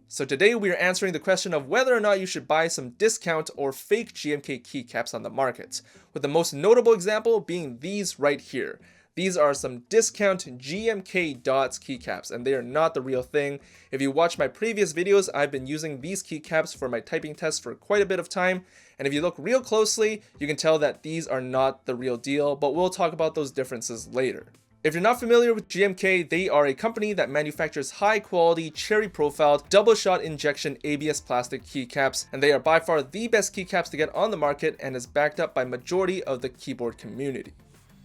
So today we are answering the question of whether or not you should buy some discount or fake GMK keycaps on the market, with the most notable example being these right here. These are some discount GMK dots keycaps, and they are not the real thing. If you watch my previous videos, I've been using these keycaps for my typing test for quite a bit of time, and if you look real closely, you can tell that these are not the real deal, but we'll talk about those differences later. If you're not familiar with GMK, they are a company that manufactures high-quality, cherry-profiled, double-shot injection ABS plastic keycaps, and they are by far the best keycaps to get on the market and is backed up by majority of the keyboard community.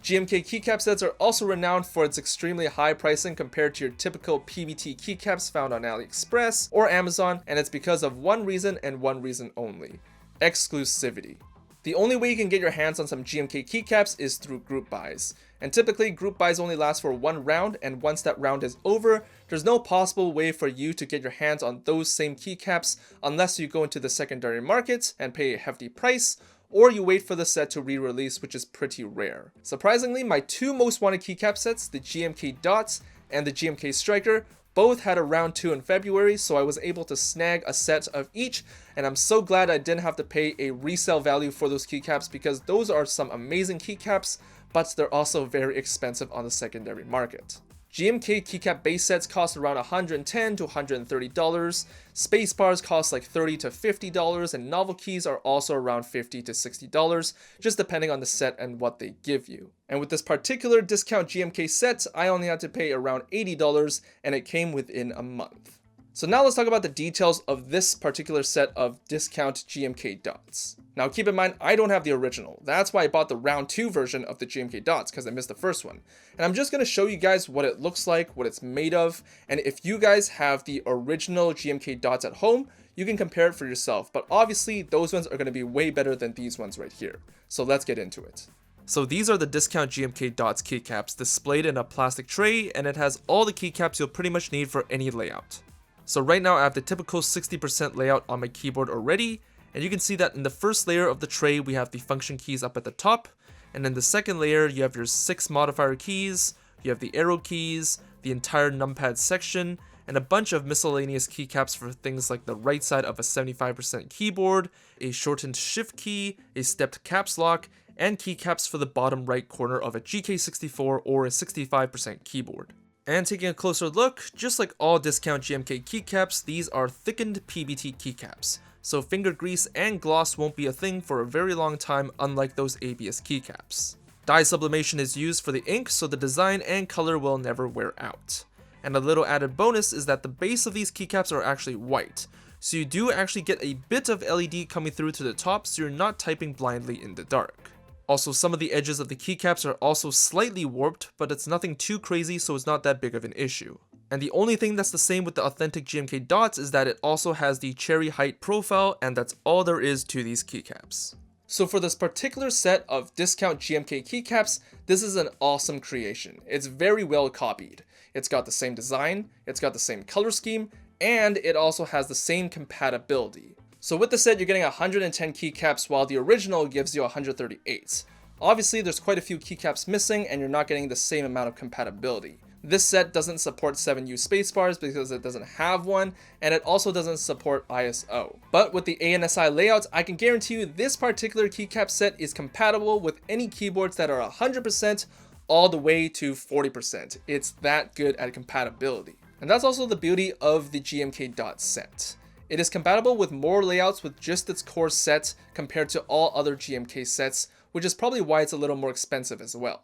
GMK keycap sets are also renowned for its extremely high pricing compared to your typical PBT keycaps found on AliExpress or Amazon, and it's because of one reason and one reason only: exclusivity. The only way you can get your hands on some GMK keycaps is through group buys. And typically, group buys only last for one round, and once that round is over, there's no possible way for you to get your hands on those same keycaps unless you go into the secondary market and pay a hefty price, or you wait for the set to re-release, which is pretty rare. Surprisingly, my two most wanted keycap sets, the GMK Dots and the GMK Striker, both had a round 2 in February, so I was able to snag a set of each, and I'm so glad I didn't have to pay a resale value for those keycaps because those are some amazing keycaps, but they're also very expensive on the secondary market. GMK keycap base sets cost around $110 to $130, spacebars cost like $30 to $50, and novel keys are also around $50 to $60, just depending on the set and what they give you. And with this particular discount GMK set, I only had to pay around $80, and it came within a month. So now let's talk about the details of this particular set of discount GMK dots. Now keep in mind, I don't have the original. That's why I bought the round 2 version of the GMK dots, because I missed the first one. And I'm just going to show you guys what it looks like, what it's made of, and if you guys have the original GMK dots at home, you can compare it for yourself. But obviously, those ones are going to be way better than these ones right here. So let's get into it. So these are the discount GMK dots keycaps displayed in a plastic tray, and it has all the keycaps you'll pretty much need for any layout. So right now I have the typical 60% layout on my keyboard already, and you can see that in the first layer of the tray we have the function keys up at the top, and in the second layer you have your 6 modifier keys, you have the arrow keys, the entire numpad section, and a bunch of miscellaneous keycaps for things like the right side of a 75% keyboard, a shortened shift key, a stepped caps lock, and keycaps for the bottom right corner of a GK64 or a 65% keyboard. And taking a closer look, just like all discount GMK keycaps, these are thickened PBT keycaps, so finger grease and gloss won't be a thing for a very long time, unlike those ABS keycaps. Dye sublimation is used for the ink, so the design and color will never wear out. And a little added bonus is that the base of these keycaps are actually white, so you do actually get a bit of LED coming through to the top, so you're not typing blindly in the dark. Also, some of the edges of the keycaps are also slightly warped, but it's nothing too crazy, so it's not that big of an issue. And the only thing that's the same with the authentic GMK dots is that it also has the cherry height profile, and that's all there is to these keycaps. So for this particular set of discount GMK keycaps, this is an awesome creation. It's very well copied. It's got the same design, it's got the same color scheme, and it also has the same compatibility. So with the set, you're getting 110 keycaps while the original gives you 138. Obviously, there's quite a few keycaps missing and you're not getting the same amount of compatibility. This set doesn't support 7U spacebars because it doesn't have one, and it also doesn't support ISO. But with the ANSI layout, I can guarantee you this particular keycap set is compatible with any keyboards that are 100% all the way to 40%. It's that good at compatibility. And that's also the beauty of the GMK Dot set. It is compatible with more layouts with just its core set compared to all other GMK sets, which is probably why it's a little more expensive as well.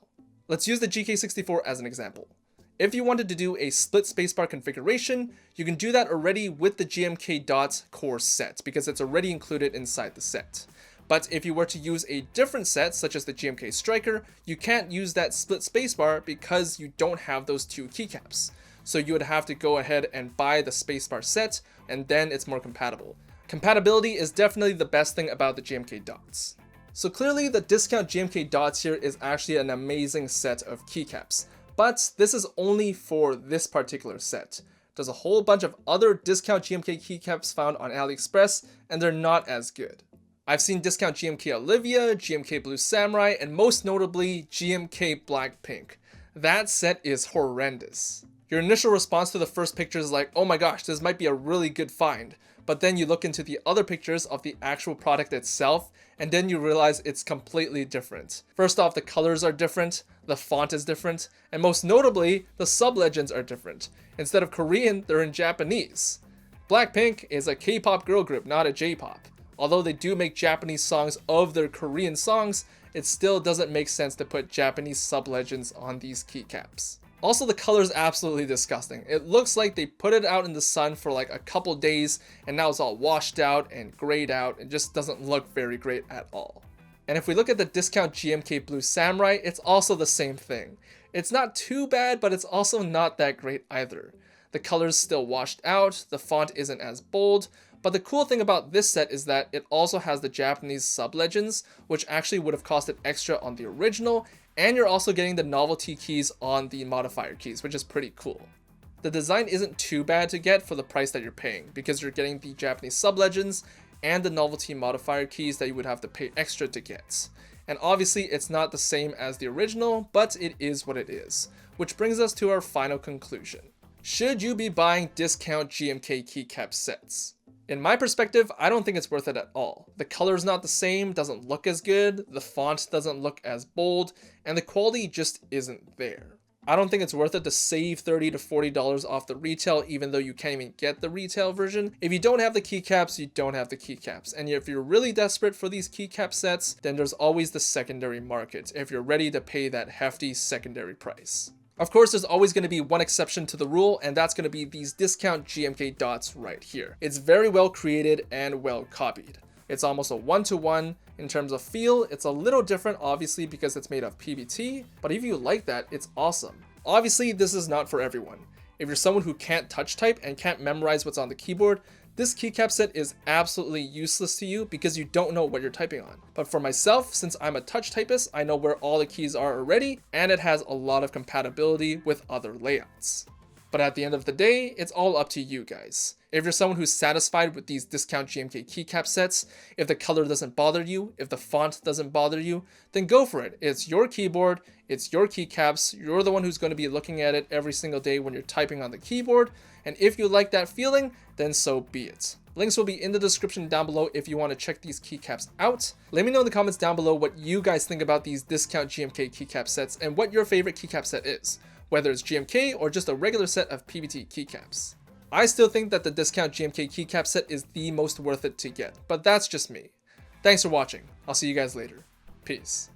Let's use the GK64 as an example. If you wanted to do a split spacebar configuration, you can do that already with the GMK Dot core set because it's already included inside the set. But if you were to use a different set, such as the GMK Striker, you can't use that split spacebar because you don't have those two keycaps. So you would have to go ahead and buy the spacebar set, and then it's more compatible. Compatibility is definitely the best thing about the GMK Dots. So clearly the discount GMK Dots here is actually an amazing set of keycaps, but this is only for this particular set. There's a whole bunch of other discount GMK keycaps found on AliExpress, and they're not as good. I've seen discount GMK Olivia, GMK Blue Samurai, and most notably GMK Blackpink. That set is horrendous. Your initial response to the first picture is like, oh my gosh, this might be a really good find. But then you look into the other pictures of the actual product itself, and then you realize it's completely different. First off, the colors are different, the font is different, and most notably, the sub-legends are different. Instead of Korean, they're in Japanese. Blackpink is a K-pop girl group, not a J-pop. Although they do make Japanese songs of their Korean songs, it still doesn't make sense to put Japanese sub-legends on these keycaps. Also, the color is absolutely disgusting. It looks like they put it out in the sun for like a couple days and now it's all washed out and grayed out. It just doesn't look very great at all. And if we look at the discount GMK Blue Samurai, it's also the same thing. It's not too bad, but it's also not that great either. The color's still washed out, the font isn't as bold, but the cool thing about this set is that it also has the Japanese sub-legends, which actually would have costed extra on the original, and you're also getting the novelty keys on the modifier keys, which is pretty cool. The design isn't too bad to get for the price that you're paying, because you're getting the Japanese sub-legends and the novelty modifier keys that you would have to pay extra to get. And obviously it's not the same as the original, but it is what it is. Which brings us to our final conclusion. Should you be buying discount GMK keycap sets? In my perspective, I don't think it's worth it at all. The color's not the same, doesn't look as good, the font doesn't look as bold, and the quality just isn't there. I don't think it's worth it to save $30 to $40 off the retail, even though you can't even get the retail version. If you don't have the keycaps, you don't have the keycaps. And if you're really desperate for these keycap sets, then there's always the secondary market, if you're ready to pay that hefty secondary price. Of course, there's always going to be one exception to the rule, and that's going to be these discount GMK dots right here. It's very well created and well copied. It's almost a one-to-one. In terms of feel, it's a little different, obviously, because it's made of PBT, but if you like that, it's awesome. Obviously, this is not for everyone. If you're someone who can't touch type and can't memorize what's on the keyboard, this keycap set is absolutely useless to you because you don't know what you're typing on. But for myself, since I'm a touch typist, I know where all the keys are already, and it has a lot of compatibility with other layouts. But at the end of the day, it's all up to you guys. If you're someone who's satisfied with these discount GMK keycap sets, if the color doesn't bother you, if the font doesn't bother you, then go for it. It's your keyboard, it's your keycaps, you're the one who's going to be looking at it every single day when you're typing on the keyboard, and if you like that feeling, then so be it. Links will be in the description down below if you want to check these keycaps out. Let me know in the comments down below what you guys think about these discount GMK keycap sets and what your favorite keycap set is, whether it's GMK or just a regular set of PBT keycaps. I still think that the discount GMK keycap set is the most worth it to get, but that's just me. Thanks for watching. I'll see you guys later. Peace.